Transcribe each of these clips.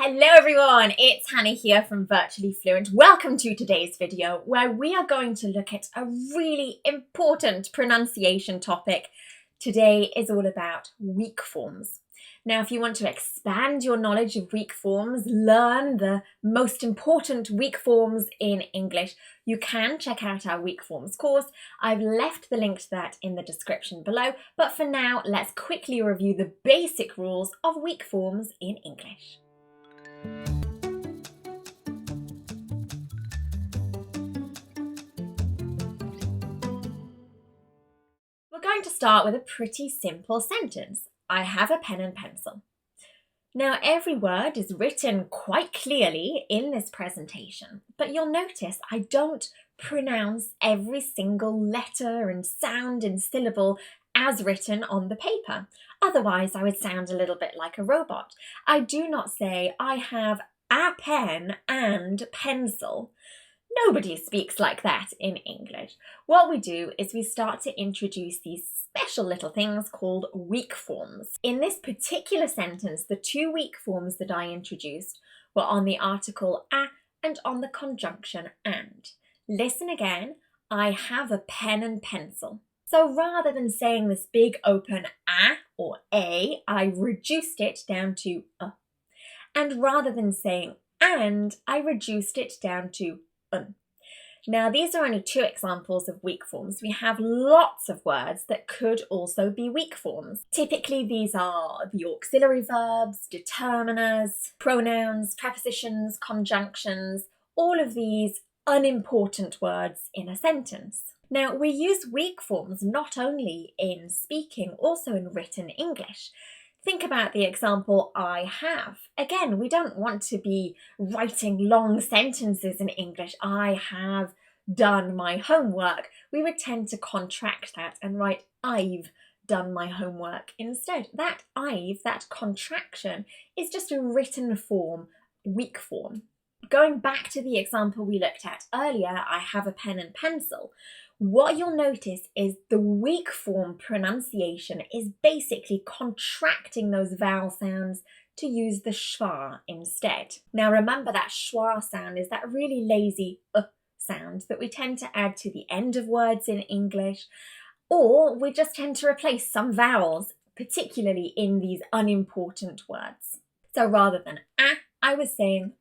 Hello everyone, it's Hannah here from Virtually Fluent. Welcome to today's video where we are going to look at a really important pronunciation topic. Today is all about weak forms. Now, if you want to expand your knowledge of weak forms, learn the most important weak forms in English, you can check out our weak forms course. I've left the link to that in the description below, but for now, let's quickly review the basic rules of weak forms in English. We're going to start with a pretty simple sentence. I have a pen and pencil. Now, every word is written quite clearly in this presentation, but you'll notice I don't pronounce every single letter and sound and syllable as written on the paper. Otherwise, I would sound a little bit like a robot. I do not say I have a pen and pencil. Nobody speaks like that in English. What we do is we start to introduce these special little things called weak forms. In this particular sentence, the two weak forms that I introduced were on the article a and on the conjunction and. Listen again, I have a pen and pencil. So rather than saying this big open a or a, I reduced it down to a. And rather than saying and, I reduced it down to un. Now, these are only two examples of weak forms. We have lots of words that could also be weak forms. Typically, these are the auxiliary verbs, determiners, pronouns, prepositions, conjunctions, all of these unimportant words in a sentence. Now, we use weak forms not only in speaking, also in written English. Think about the example I have. Again, we don't want to be writing long sentences in English. I have done my homework. We would tend to contract that and write I've done my homework instead. That I've, that contraction, is just a written form, weak form. Going back to the example we looked at earlier, I have a pen and pencil. What you'll notice is the weak form pronunciation is basically contracting those vowel sounds to use the schwa instead. Now remember that schwa sound is that really lazy sound that we tend to add to the end of words in English, or we just tend to replace some vowels, particularly in these unimportant words. So rather than a, I was saying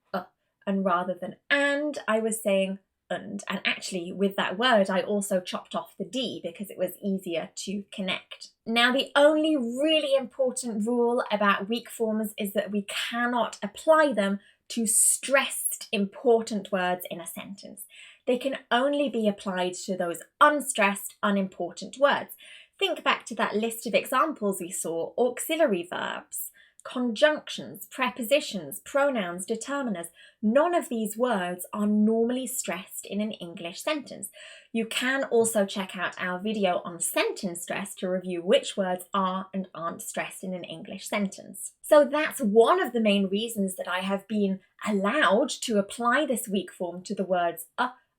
and rather than and, I was saying and actually with that word I also chopped off the D because it was easier to connect. Now, the only really important rule about weak forms is that we cannot apply them to stressed important words in a sentence. They can only be applied to those unstressed, unimportant words. Think back to that list of examples we saw: auxiliary verbs, conjunctions, prepositions, pronouns, determiners. None of these words are normally stressed in an English sentence. You can also check out our video on sentence stress to review which words are and aren't stressed in an English sentence. So that's one of the main reasons that I have been allowed to apply this weak form to the words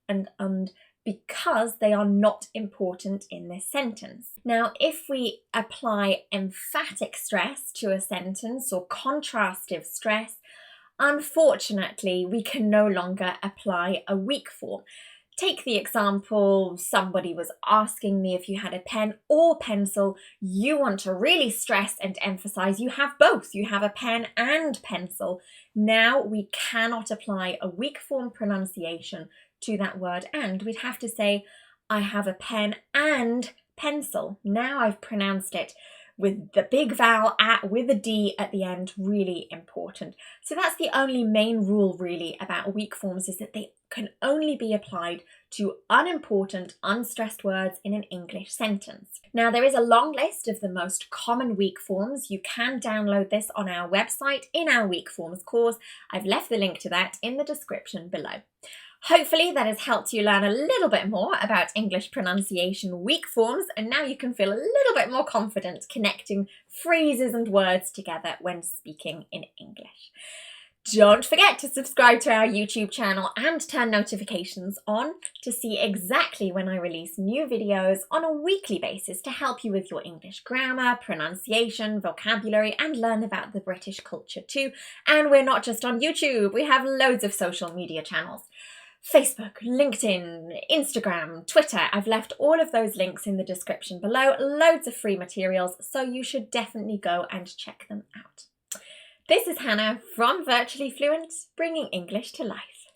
and because they are not important in this sentence. Now, if we apply emphatic stress to a sentence or contrastive stress, unfortunately, we can no longer apply a weak form. Take the example, somebody was asking me if you had a pen or pencil. You want to really stress and emphasize you have both. You have a pen and pencil. Now we cannot apply a weak form pronunciation to that word and. We'd have to say, I have a pen and pencil. Now I've pronounced it with the big vowel at with a D at the end, really important. So that's the only main rule really about weak forms, is that they can only be applied to unimportant, unstressed words in an English sentence. Now, there is a long list of the most common weak forms. You can download this on our website in our weak forms course. I've left the link to that in the description below. Hopefully that has helped you learn a little bit more about English pronunciation weak forms, and now you can feel a little bit more confident connecting phrases and words together when speaking in English. Don't forget to subscribe to our YouTube channel and turn notifications on to see exactly when I release new videos on a weekly basis to help you with your English grammar, pronunciation, vocabulary, and learn about the British culture too. And we're not just on YouTube, we have loads of social media channels. Facebook, LinkedIn, Instagram, Twitter. I've left all of those links in the description below. Loads of free materials, so you should definitely go and check them out. This is Hannah from Virtually Fluent, bringing English to life.